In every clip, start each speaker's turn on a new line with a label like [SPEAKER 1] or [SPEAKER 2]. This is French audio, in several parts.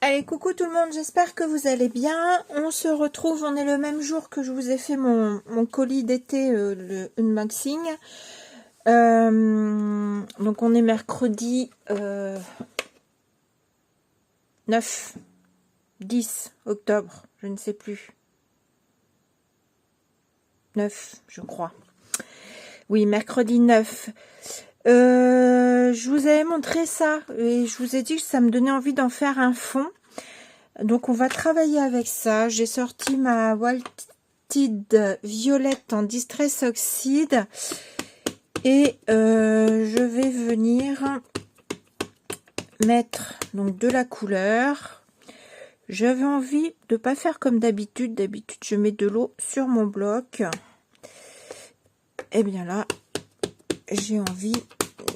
[SPEAKER 1] Allez, coucou tout le monde, j'espère que vous allez bien. On se retrouve, on est le même jour que je vous ai fait mon colis d'été, le unboxing. Donc on est mercredi 9, 10 octobre, je ne sais plus. 9, je crois. Oui, mercredi 9. Je vous avais montré ça et je vous ai dit que ça me donnait envie d'en faire un fond. Donc on va travailler avec ça. J'ai sorti ma Wilted violette en Distress Oxide et je vais venir mettre donc de la couleur. J'avais envie de pas faire comme d'habitude. D'habitude je mets de l'eau sur mon bloc. Et bien là j'ai envie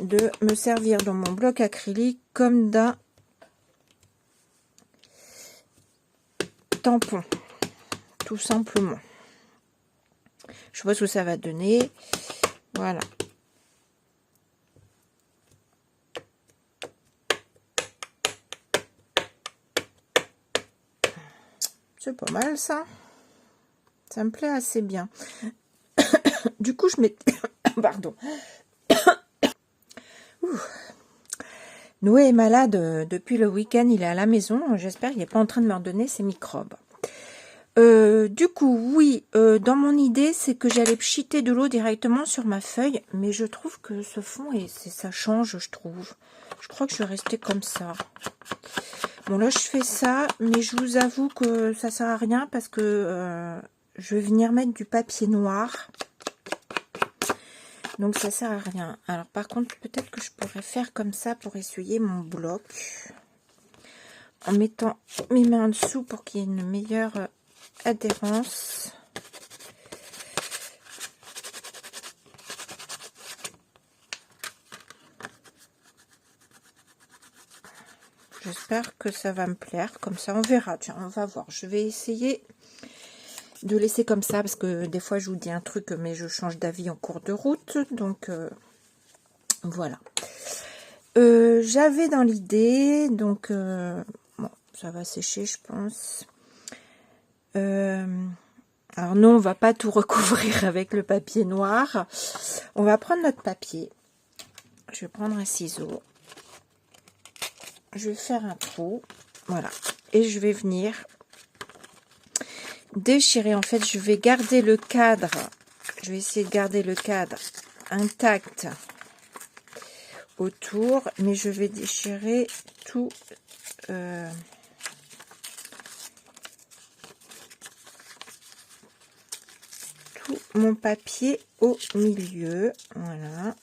[SPEAKER 1] de me servir dans mon bloc acrylique comme d'un tampon, tout simplement. Je vois ce que ça va donner. Voilà. C'est pas mal ça. Ça me plaît assez bien. Du coup, je mets... Pardon. Noé est malade depuis le week-end. Il est à la maison. J'espère qu'il n'est pas en train de me redonner ses microbes. Du coup, oui, dans mon idée, c'est que j'allais pchiter de l'eau directement sur ma feuille. Mais je trouve que ce fond, ça change, je trouve. Je crois que je vais rester comme ça. Bon, là, je fais ça. Mais je vous avoue que ça sert à rien parce que je vais venir mettre du papier noir. Donc ça sert à rien. Alors par contre, peut-être que je pourrais faire comme ça pour essuyer mon bloc. En mettant mes mains en dessous pour qu'il y ait une meilleure adhérence. J'espère que ça va me plaire. Comme ça, on verra. Tiens, on va voir. Je vais essayer de laisser comme ça parce que des fois, je vous dis un truc, mais je change d'avis en cours de route. Donc, voilà. J'avais dans l'idée, donc bon, ça va sécher, je pense. Alors non, on va pas tout recouvrir avec le papier noir. On va prendre notre papier. Je vais prendre un ciseau. Je vais faire un trou. Voilà. Et je vais venir déchirer. En fait, je vais garder le cadre. Je vais essayer de garder le cadre intact autour. Mais je vais déchirer tout... mon papier au milieu. Voilà.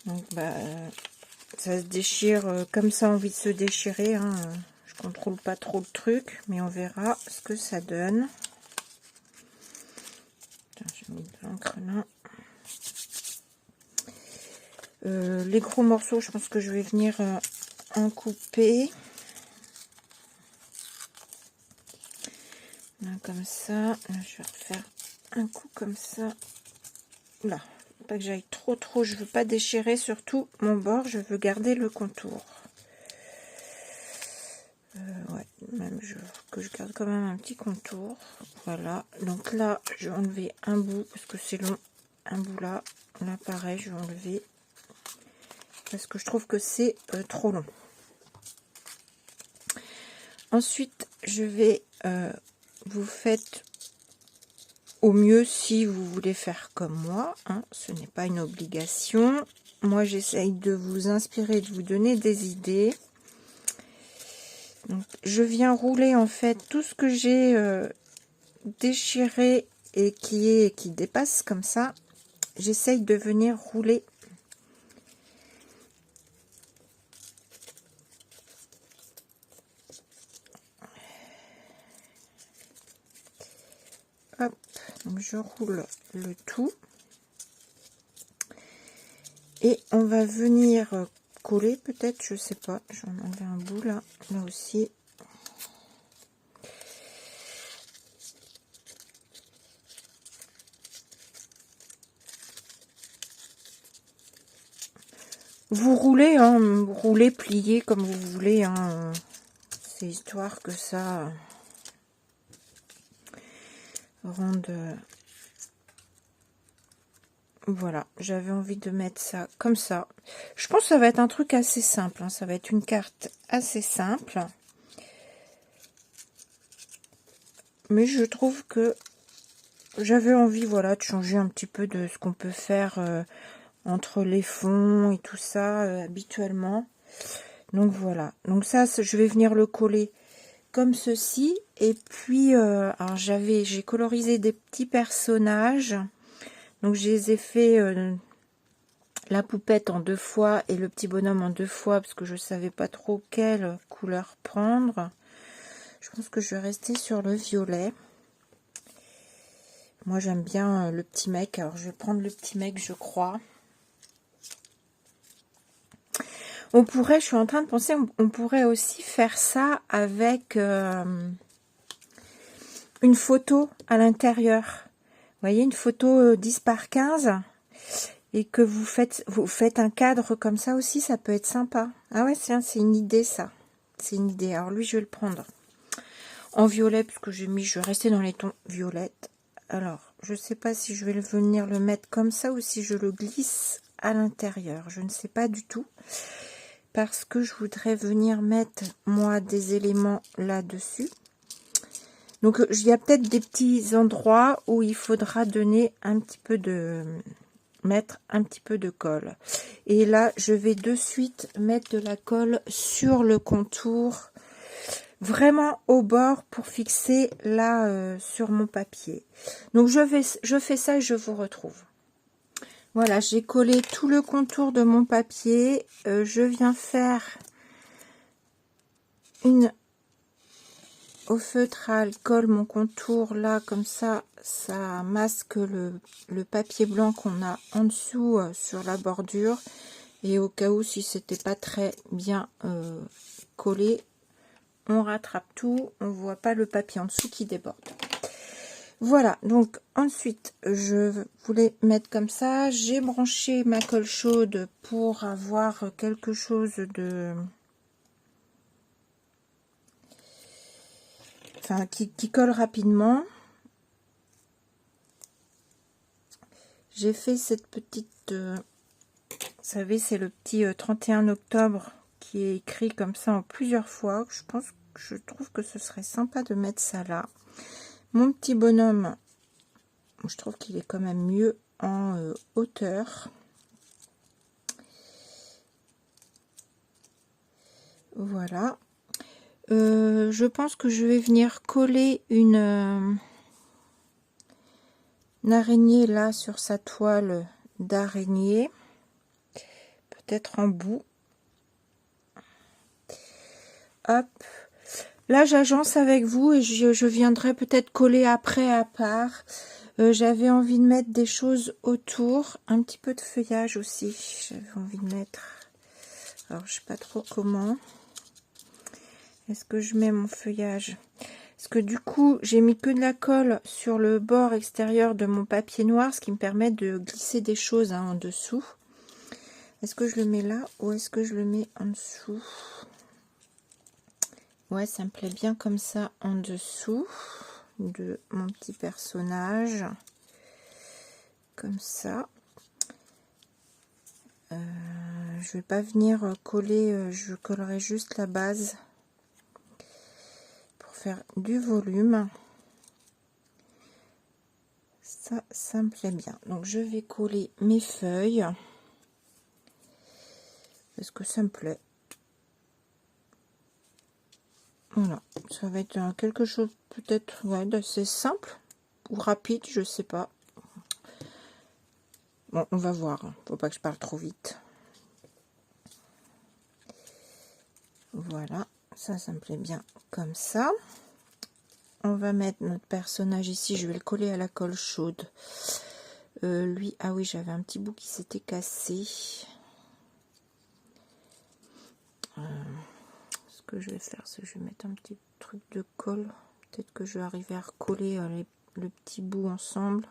[SPEAKER 1] Donc ça se déchire comme ça, envie de se déchirer, hein. Je contrôle pas trop le truc, mais on verra ce que ça donne. J'ai mis de l'encre là. Les gros morceaux, je pense que je vais venir en couper. Là, comme ça. Là, je vais refaire un coup comme ça. Là. Pas que j'aille trop, je veux pas déchirer surtout mon bord, je veux garder le contour. Ouais, même que je garde quand même un petit contour. Voilà, donc là je vais enlever un bout parce que c'est long, un bout là. Là pareil, je vais enlever parce que je trouve que c'est trop long. Ensuite, je vais vous faites au mieux si vous voulez faire comme moi, hein, ce n'est pas une obligation. Moi, j'essaye de vous inspirer, de vous donner des idées. Donc, je viens rouler en fait tout ce que j'ai déchiré et qui dépasse comme ça. J'essaye de venir rouler. Hop, donc je roule le tout. Et on va venir coller peut-être, je sais pas, j'en enlever un bout là, là aussi. Vous roulez, hein, vous roulez, pliez comme vous voulez. Hein. C'est histoire que ça rende... Voilà, j'avais envie de mettre ça comme ça. Je pense que ça va être un truc assez simple. Hein. Ça va être une carte assez simple. Mais je trouve que j'avais envie, voilà, de changer un petit peu de ce qu'on peut faire entre les fonds et tout ça habituellement. Donc voilà. Donc ça, je vais venir le coller comme ceci. Et puis, alors j'ai colorisé des petits personnages. Donc je les ai fait la poupette en 2 fois et le petit bonhomme en 2 fois parce que je savais pas trop quelle couleur prendre. Je pense que je vais rester sur le violet. Moi j'aime bien le petit mec, alors je vais prendre le petit mec, je crois. On pourrait, je suis en train de penser, on pourrait aussi faire ça avec une photo à l'intérieur. Vous voyez, une photo 10 par 15 et que vous faites un cadre comme ça aussi, ça peut être sympa. Ah ouais, c'est une idée ça. C'est une idée. Alors lui, je vais le prendre en violet parce que je vais rester dans les tons violettes. Alors, je ne sais pas si je vais venir le mettre comme ça ou si je le glisse à l'intérieur. Je ne sais pas du tout. Parce que je voudrais venir mettre, moi, des éléments là-dessus. Donc, il y a peut-être des petits endroits où il faudra donner un petit peu de... mettre un petit peu de colle. Et là, je vais de suite mettre de la colle sur le contour, vraiment au bord pour fixer là sur mon papier. Donc, je fais ça et je vous retrouve. Voilà, j'ai collé tout le contour de mon papier. Je viens faire au feutre à alcool mon contour là, comme ça, ça masque le papier blanc qu'on a en dessous sur la bordure. Et au cas où, si c'était pas très bien collé, on rattrape tout, on voit pas le papier en dessous qui déborde. Voilà, donc ensuite, je voulais mettre comme ça. J'ai branché ma colle chaude pour avoir quelque chose de... Enfin, qui colle rapidement. J'ai fait cette petite... vous savez, c'est le petit 31 octobre qui est écrit comme ça en plusieurs fois. Je trouve que ce serait sympa de mettre ça là. Mon petit bonhomme, je trouve qu'il est quand même mieux en hauteur. Voilà. Je pense que je vais venir coller une araignée là sur sa toile d'araignée. Peut-être en bout. Hop. Là, j'agence avec vous et je viendrai peut-être coller après à part. J'avais envie de mettre des choses autour. Un petit peu de feuillage aussi. J'avais envie de mettre... Alors, je sais pas trop comment. Est-ce que je mets mon feuillage? Parce que du coup, j'ai mis que de la colle sur le bord extérieur de mon papier noir, ce qui me permet de glisser des choses en dessous. Est-ce que je le mets là ou est-ce que je le mets en dessous? Ouais, ça me plaît bien comme ça en dessous de mon petit personnage. Comme ça. Je vais pas venir coller, je collerai juste la base pour faire du volume. Ça me plaît bien. Donc je vais coller mes feuilles parce que ça me plaît. Voilà, ça va être quelque chose peut-être d'assez simple ou rapide, je sais pas. Bon, on va voir. Faut pas que je parle trop vite. Voilà, ça me plaît bien comme ça. On va mettre notre personnage ici. Je vais le coller à la colle chaude. Lui, ah oui, j'avais un petit bout qui s'était cassé. Ce que je vais faire, c'est que je vais mettre un petit truc de colle. Peut-être que je vais arriver à recoller le petit bout ensemble.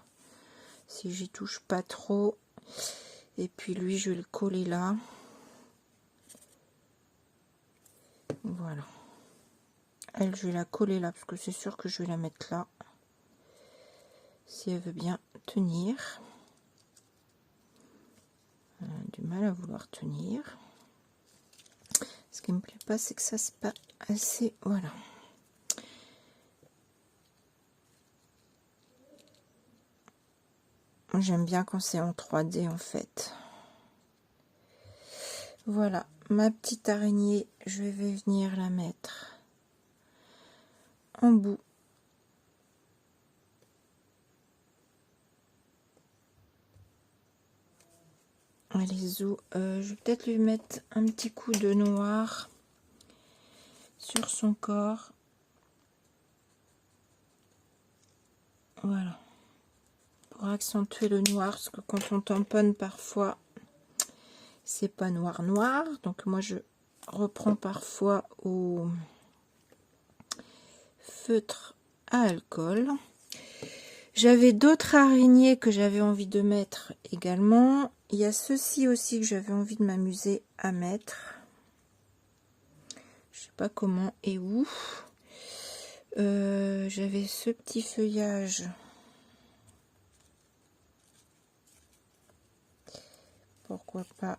[SPEAKER 1] Si j'y touche pas trop. Et puis lui, je vais le coller là. Voilà. Elle, je vais la coller là, parce que c'est sûr que je vais la mettre là. Si elle veut bien tenir. Elle a du mal à vouloir tenir. Ce qui me plaît pas, c'est que ça c'est pas assez. Voilà. J'aime bien quand c'est en 3D en fait. Voilà, ma petite araignée, je vais venir la mettre en bout. Allez, Zou, je vais peut-être lui mettre un petit coup de noir sur son corps. Voilà. Pour accentuer le noir, parce que quand on tamponne parfois, c'est pas noir noir. Donc moi, je reprends parfois au feutre à alcool. J'avais d'autres araignées que j'avais envie de mettre également. Il y a ceci aussi que j'avais envie de m'amuser à mettre. Je sais pas comment et où. J'avais ce petit feuillage. Pourquoi pas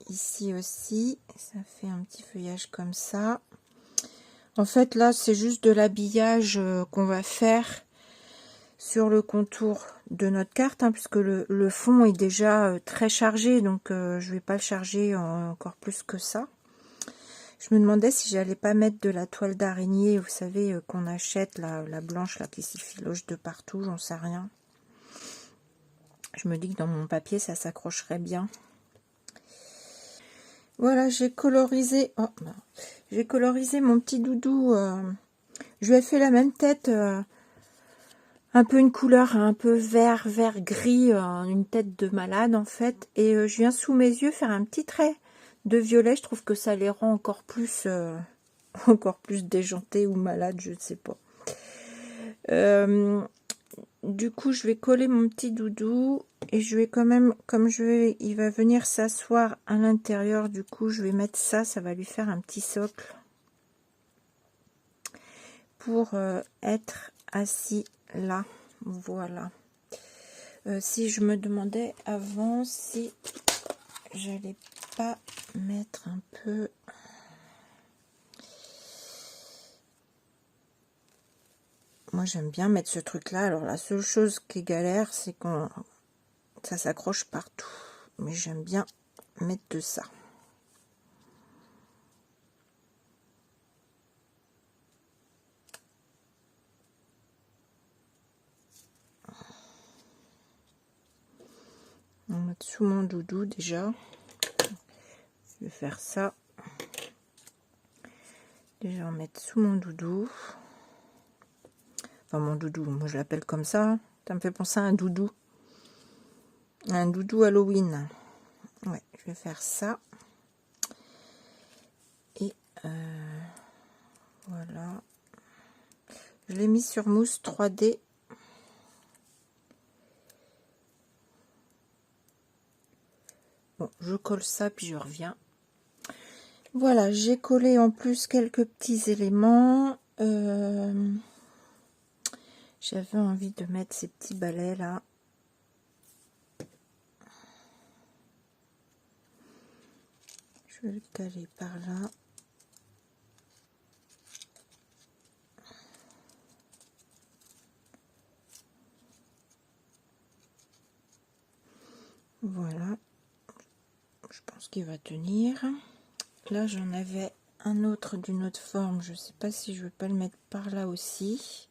[SPEAKER 1] ici aussi. Ça fait un petit feuillage comme ça. En fait, là, c'est juste de l'habillage qu'on va faire sur le contour de notre carte, hein, puisque le fond est déjà très chargé, donc je vais pas le charger encore plus que ça. Je me demandais si j'allais pas mettre de la toile d'araignée, vous savez, qu'on achète, la blanche là qui s'effiloche de partout, j'en sais rien. Je me dis que dans mon papier, ça s'accrocherait bien. Voilà, j'ai colorisé. Oh, non. J'ai colorisé mon petit doudou. Je lui ai fait la même tête, un peu une couleur un peu vert gris, une tête de malade en fait. Et je viens sous mes yeux faire un petit trait de violet. Je trouve que ça les rend encore plus déjantés ou malades, je ne sais pas. Du coup, je vais coller mon petit doudou et je vais quand même, il va venir s'asseoir à l'intérieur. Du coup, je vais mettre ça, ça va lui faire un petit socle pour être assis là. Voilà. Si je me demandais avant si j'allais pas mettre un peu. Moi, j'aime bien mettre ce truc-là. Alors, la seule chose qui est galère, c'est qu'on ça s'accroche partout. Mais j'aime bien mettre de ça. On va mettre sous mon doudou déjà. Je vais faire ça. Déjà, on va mettre sous mon doudou. Enfin, mon doudou, moi je l'appelle comme ça. Ça me fait penser à un doudou. Un doudou Halloween. Ouais, je vais faire ça. Et voilà. Je l'ai mis sur mousse 3D. Bon, je colle ça puis je reviens. Voilà, j'ai collé en plus quelques petits éléments. J'avais envie de mettre ces petits balais là. Je vais le caler par là. Voilà. Je pense qu'il va tenir. Là, j'en avais un autre d'une autre forme. Je ne sais pas si je vais pas le mettre par là aussi.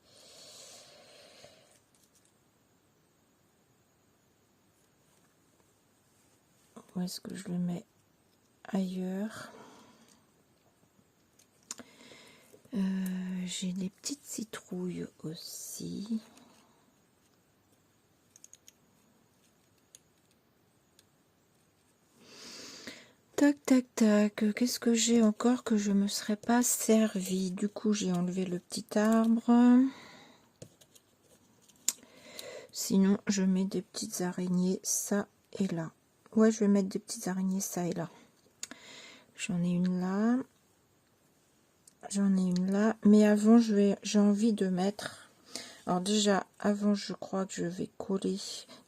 [SPEAKER 1] Où est-ce que je le mets ailleurs? J'ai des petites citrouilles aussi. Tac, tac, tac. Qu'est-ce que j'ai encore que je me serais pas servi? Du coup, j'ai enlevé le petit arbre. Sinon, je mets des petites araignées ça et là. Ouais, je vais mettre des petites araignées ça et là. J'en ai une là. J'en ai une là. Mais avant, j'ai envie de mettre... Alors déjà, avant, je crois que je vais coller...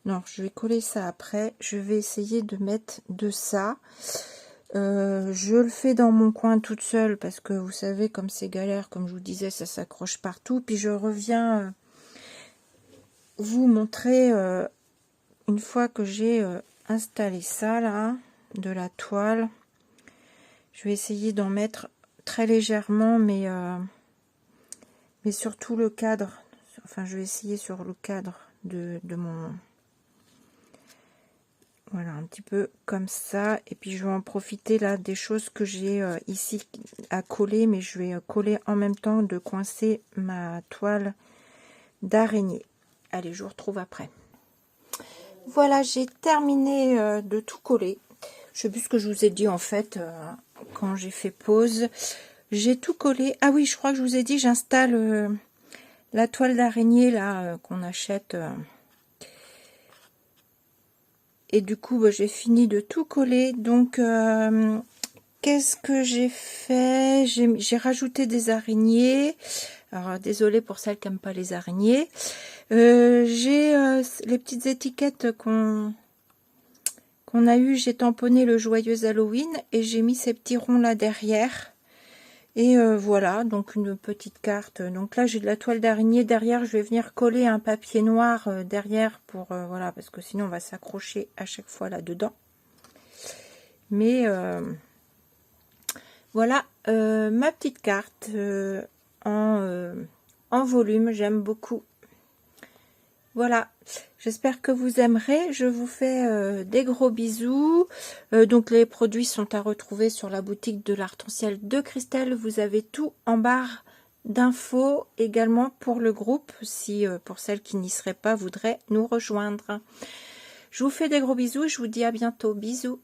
[SPEAKER 1] Non, je vais coller ça après. Je vais essayer de mettre de ça. Je le fais dans mon coin toute seule parce que vous savez, comme c'est galère, comme je vous disais, ça s'accroche partout. Puis je reviens vous montrer une fois que j'ai installé ça là, de la toile. Je vais essayer d'en mettre très légèrement, mais surtout le cadre. Enfin, je vais essayer sur le cadre de mon... Voilà, un petit peu comme ça. Et puis, je vais en profiter là des choses que j'ai ici à coller. Mais je vais coller en même temps de coincer ma toile d'araignée. Allez, je vous retrouve après. Voilà, j'ai terminé de tout coller. Je sais plus ce que je vous ai dit en fait quand j'ai fait pause. J'ai tout collé. Ah oui, je crois que je vous ai dit, j'installe la toile d'araignée là qu'on achète. Et du coup, bah, j'ai fini de tout coller. Donc, qu'est-ce que j'ai fait? J'ai rajouté des araignées. Alors, désolée pour celles qui n'aiment pas les araignées. J'ai les petites étiquettes qu'on a eu. J'ai tamponné le joyeux Halloween et j'ai mis ces petits ronds là derrière. Et voilà, donc une petite carte. Donc là, j'ai de la toile d'araignée derrière. Je vais venir coller un papier noir derrière pour voilà, parce que sinon on va s'accrocher à chaque fois là-dedans. Mais voilà ma petite carte en volume. J'aime beaucoup. Voilà, j'espère que vous aimerez. Je vous fais des gros bisous. Donc les produits sont à retrouver sur la boutique de l'Arc-en-Ciel de Christelle. Vous avez tout en barre d'infos également pour le groupe, si pour celles qui n'y seraient pas voudraient nous rejoindre. Je vous fais des gros bisous et je vous dis à bientôt. Bisous.